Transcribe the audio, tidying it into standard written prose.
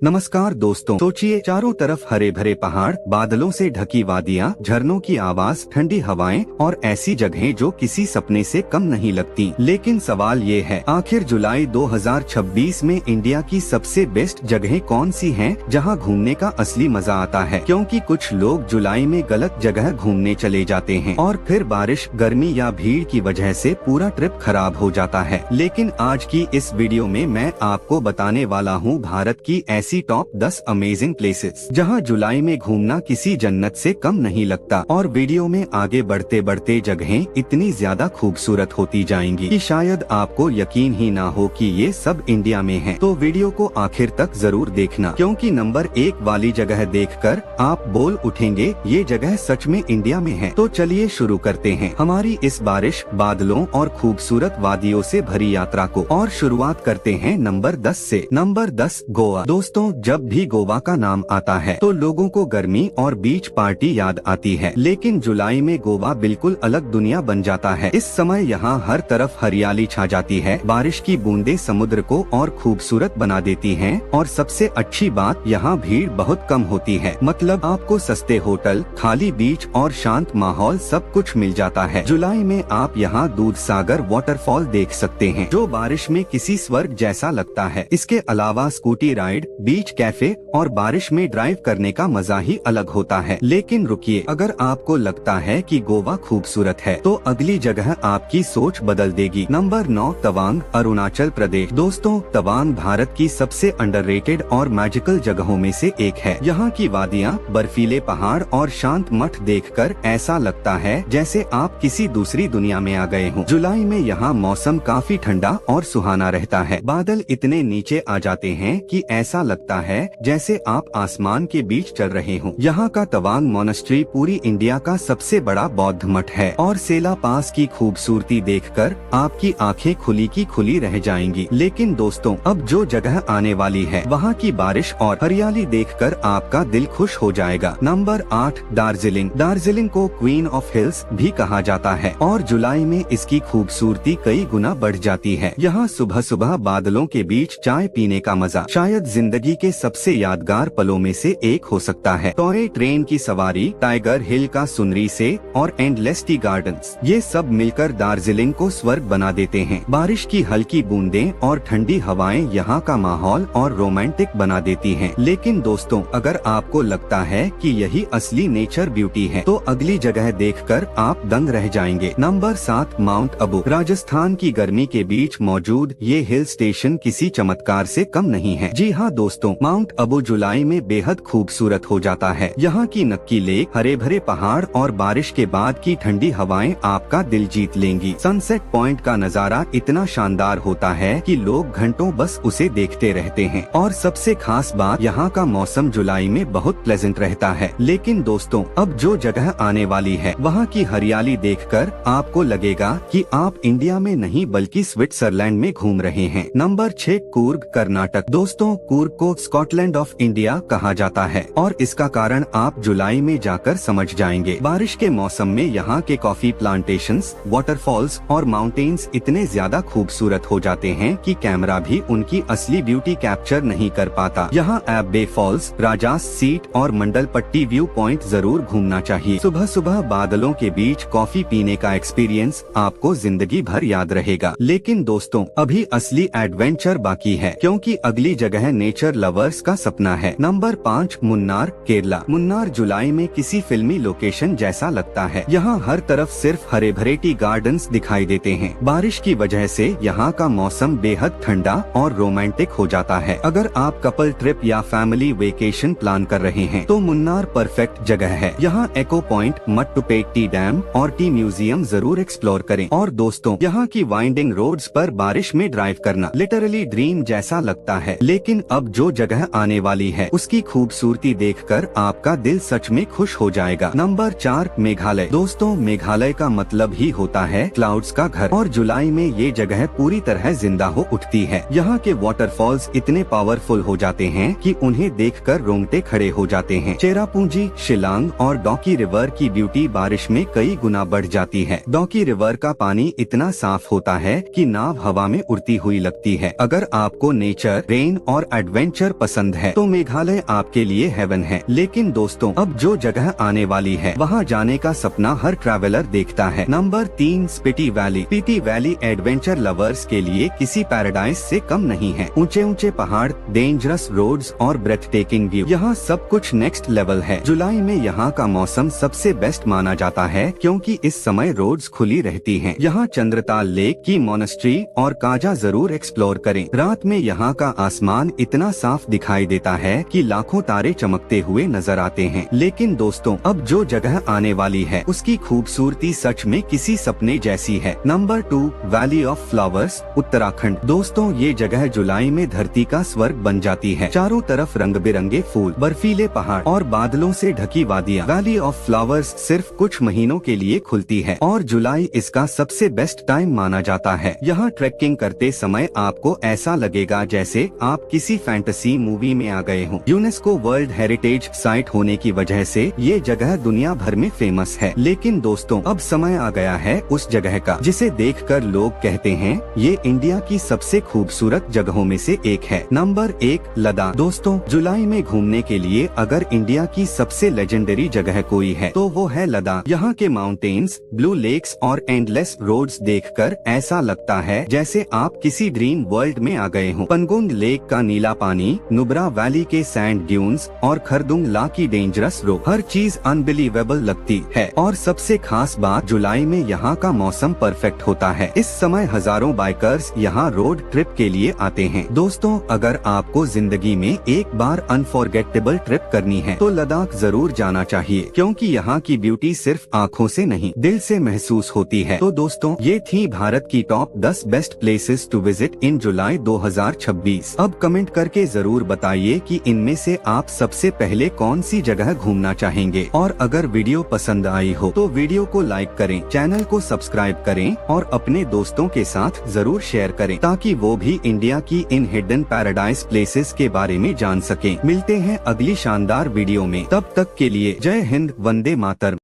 नमस्कार दोस्तों, सोचिए चारों तरफ हरे भरे पहाड़, बादलों से ढकी वादियां, झरनों की आवाज, ठंडी हवाएं और ऐसी जगहें जो किसी सपने से कम नहीं लगती। लेकिन सवाल ये है, आखिर जुलाई 2026 में इंडिया की सबसे बेस्ट जगहें कौन सी हैं, जहां घूमने का असली मजा आता है? क्योंकि कुछ लोग जुलाई में गलत जगह घूमने चले जाते हैं और फिर बारिश, गर्मी या भीड़ की वजह से पूरा ट्रिप खराब हो जाता है। लेकिन आज की इस वीडियो में मैं आपको बताने वाला हूँ भारत की ऐसी टॉप 10 अमेजिंग प्लेसेस जहां जुलाई में घूमना किसी जन्नत से कम नहीं लगता। और वीडियो में आगे बढ़ते बढ़ते जगहें इतनी ज्यादा खूबसूरत होती जाएंगी कि शायद आपको यकीन ही ना हो कि ये सब इंडिया में है। तो वीडियो को आखिर तक जरूर देखना, क्योंकि नंबर 1 वाली जगह देखकर आप बोल उठेंगे ये जगह सच में इंडिया में है। तो चलिए शुरू करते हैं हमारी इस बारिश, बादलों और खूबसूरत वादियों से भरी यात्रा को। और शुरुआत करते हैं नंबर 10 से। नंबर 10, गोवा। दोस्तों, जब भी गोवा का नाम आता है तो लोगों को गर्मी और बीच पार्टी याद आती है, लेकिन जुलाई में गोवा बिल्कुल अलग दुनिया बन जाता है। इस समय यहाँ हर तरफ हरियाली छा जाती है, बारिश की बूंदें समुद्र को और खूबसूरत बना देती हैं, और सबसे अच्छी बात यहाँ भीड़ बहुत कम होती है। मतलब आपको सस्ते होटल, खाली बीच और शांत माहौल सब कुछ मिल जाता है। जुलाई में आप यहाँ दूध सागर वाटरफॉल देख सकते हैं, जो बारिश में किसी स्वर्ग जैसा लगता है। इसके अलावा स्कूटी राइड, बीच कैफे और बारिश में ड्राइव करने का मजा ही अलग होता है। लेकिन रुकिए, अगर आपको लगता है कि गोवा खूबसूरत है तो अगली जगह आपकी सोच बदल देगी। नंबर 9, तवांग, अरुणाचल प्रदेश। दोस्तों, तवांग भारत की सबसे अंडररेटेड और मैजिकल जगहों में से एक है। यहाँ की वादियाँ, बर्फीले पहाड़ और शांत मठ देखकर ऐसा लगता है जैसे आप किसी दूसरी दुनिया में आ गए हों। जुलाई में यहाँ मौसम काफी ठंडा और सुहाना रहता है। बादल इतने नीचे आ जाते हैं कि ऐसा लगता है जैसे आप आसमान के बीच चल रहे हों। यहाँ का तवांग मोनेस्ट्री पूरी इंडिया का सबसे बड़ा बौद्ध मठ है, और सेला पास की खूबसूरती देखकर आपकी आंखें खुली की खुली रह जाएंगी। लेकिन दोस्तों, अब जो जगह आने वाली है वहाँ की बारिश और हरियाली देखकर आपका दिल खुश हो जाएगा। नंबर 8, दार्जिलिंग। दार्जिलिंग को क्वीन ऑफ हिल्स भी कहा जाता है, और जुलाई में इसकी खूबसूरती कई गुना बढ़ जाती है। यहाँ सुबह सुबह बादलों के बीच चाय पीने का मजा शायद जिंदगी के सबसे यादगार पलों में से एक हो सकता है। टॉय ट्रेन की सवारी, टाइगर हिल का सुनरी से और एंडलेस टी गार्डन्स, ये सब मिलकर दार्जिलिंग को स्वर्ग बना देते हैं। बारिश की हल्की बूंदें और ठंडी हवाएं यहाँ का माहौल और रोमांटिक बना देती हैं। लेकिन दोस्तों, अगर आपको लगता है कि यही असली नेचर ब्यूटी है तो अगली जगह देखकर आप दंग रह जाएंगे। Number 7, mount Abu. राजस्थान की गर्मी के बीच मौजूद ये हिल स्टेशन किसी चमत्कार से कम नहीं है। जी हाँ दोस्तों, माउंट अबू जुलाई में बेहद खूबसूरत हो जाता है। यहाँ की नक्की लेक, हरे भरे पहाड़ और बारिश के बाद की ठंडी हवाएं आपका दिल जीत लेंगी। सनसेट पॉइंट का नजारा इतना शानदार होता है कि लोग घंटों बस उसे देखते रहते हैं। और सबसे खास बात, यहाँ का मौसम जुलाई में बहुत प्लेजेंट रहता है। लेकिन दोस्तों, अब जो जगह आने वाली है वहाँ की हरियाली देखकर आपको लगेगा कि आप इंडिया में नहीं बल्कि स्विट्जरलैंड में घूम रहे हैं। नंबर 6, कूर्ग, कर्नाटक। दोस्तों, कूर्ग को स्कॉटलैंड ऑफ इंडिया कहा जाता है, और इसका कारण आप जुलाई में जाकर समझ जाएंगे। बारिश के मौसम में यहाँ के कॉफी प्लांटेशंस, वाटरफॉल्स और माउंटेन्स इतने ज्यादा खूबसूरत हो जाते हैं कि कैमरा भी उनकी असली ब्यूटी कैप्चर नहीं कर पाता। यहाँ एब्बे फॉल्स, राजास सीट और मंडल पट्टी व्यू पॉइंट जरूर घूमना चाहिए। सुबह सुबह बादलों के बीच कॉफी पीने का एक्सपीरियंस आपको जिंदगी भर याद रहेगा। लेकिन दोस्तों, अभी असली एडवेंचर बाकी है, क्योंकि अगली जगह नेचर लवर्स का सपना है। नंबर 5, मुन्नार, केरला। मुन्नार जुलाई में किसी फिल्मी लोकेशन जैसा लगता है। यहाँ हर तरफ सिर्फ हरे भरे टी गार्डन्स दिखाई देते हैं। बारिश की वजह से यहाँ का मौसम बेहद ठंडा और रोमांटिक हो जाता है। अगर आप कपल ट्रिप या फैमिली वेकेशन प्लान कर रहे हैं तो मुन्नार परफेक्ट जगह है। यहाँ एको पॉइंट, मट्टुपेट्टी डैम और टी म्यूजियम जरूर एक्सप्लोर करें। और दोस्तों, यहाँ की वाइंडिंग रोड्स पर बारिश में ड्राइव करना लिटरली ड्रीम जैसा लगता है। लेकिन अब जो जगह आने वाली है उसकी खूबसूरती देखकर आपका दिल सच में खुश हो जाएगा। नंबर 4, मेघालय। दोस्तों, मेघालय का मतलब ही होता है क्लाउड्स का घर, और जुलाई में ये जगह पूरी तरह जिंदा हो उठती है। यहाँ के वाटरफॉल्स इतने पावरफुल हो जाते हैं कि उन्हें देखकर रोंगटे खड़े हो जाते हैं। चेरापूंजी, शिलांग और डॉकी रिवर की ब्यूटी बारिश में कई गुना बढ़ जाती है। डॉकी रिवर का पानी इतना साफ होता है कि नाव हवा में उड़ती हुई लगती है। अगर आपको नेचर, रेन और एडवेंचर एडवेंचर पसंद है तो मेघालय आपके लिए हेवन है। लेकिन दोस्तों अब जो जगह आने वाली है वहाँ जाने का सपना हर ट्रैवलर देखता है। Number 3 Spiti valley. Spiti valley adventure lovers के लिए किसी पैराडाइज से कम नहीं है। ऊंचे ऊंचे पहाड़, डेंजरस रोड्स और ब्रेथ टेकिंग व्यू, यहाँ सब कुछ नेक्स्ट लेवल है। जुलाई में यहाँ का मौसम सबसे बेस्ट माना जाता है क्योंकि इस समय रोड्स खुली रहती हैं। यहाँ चंद्रताल लेक की मोनेस्ट्री और काजा जरूर एक्सप्लोर करें। रात में यहाँ का आसमान इतना साफ दिखाई देता है कि लाखों तारे चमकते हुए नजर आते हैं। लेकिन दोस्तों अब जो जगह आने वाली है उसकी खूबसूरती सच में किसी सपने जैसी है। Number 2 valley of flowers, Uttarakhand. दोस्तों ये जगह जुलाई में धरती का स्वर्ग बन जाती है। चारों तरफ रंग बिरंगे फूल, बर्फीले पहाड़ और बादलों से ढकी वादियाँ। वैली ऑफ फ्लावर्स सिर्फ कुछ महीनों के लिए खुलती है और जुलाई इसका सबसे बेस्ट टाइम माना जाता है। यहाँ ट्रैकिंग करते समय आपको ऐसा लगेगा जैसे आप किसी फैंटेसी मूवी में आ गए हों। यूनेस्को वर्ल्ड हेरिटेज साइट होने की वजह से ये जगह दुनिया भर में फेमस है। लेकिन दोस्तों अब समय आ गया है उस जगह का जिसे देखकर लोग कहते हैं ये इंडिया की सबसे खूबसूरत जगहों में से एक है। नंबर 1 लद्दाख। दोस्तों जुलाई में घूमने के लिए अगर इंडिया की सबसे लेजेंडरी जगह कोई है तो वो है लद्दाख। यहाँ के माउंटेन्स, ब्लू लेक्स और एंडलेस रोड्स देखकर ऐसा लगता है जैसे आप किसी ड्रीम वर्ल्ड में आ गए हों। पनगुंग लेक का नीला पानी, नुब्रा वैली के सैंड ड्यून्स और खरदुंग ला की डेंजरस रोड, हर चीज अनबिलीवेबल लगती है। और सबसे खास बात, जुलाई में यहाँ का मौसम परफेक्ट होता है। इस समय हजारों बाइकर्स यहाँ रोड ट्रिप के लिए आते हैं। दोस्तों अगर आपको जिंदगी में एक बार अनफॉरगेटेबल ट्रिप करनी है तो लद्दाख जरूर जाना चाहिए क्योंकि यहाँ की ब्यूटी सिर्फ आँखों से नहीं दिल से महसूस होती है। तो दोस्तों ये थी भारत की top 10 best places to visit in July 2026। अब कमेंट करके जरूर बताइए कि इनमें से आप सबसे पहले कौन सी जगह घूमना चाहेंगे। और अगर वीडियो पसंद आई हो तो वीडियो को लाइक करें, चैनल को सब्सक्राइब करें और अपने दोस्तों के साथ जरूर शेयर करें ताकि वो भी इंडिया की इन हिडन पैराडाइज प्लेसेस के बारे में जान सकें। मिलते हैं अगली शानदार वीडियो में, तब तक के लिए जय हिंद, वंदे मातरम।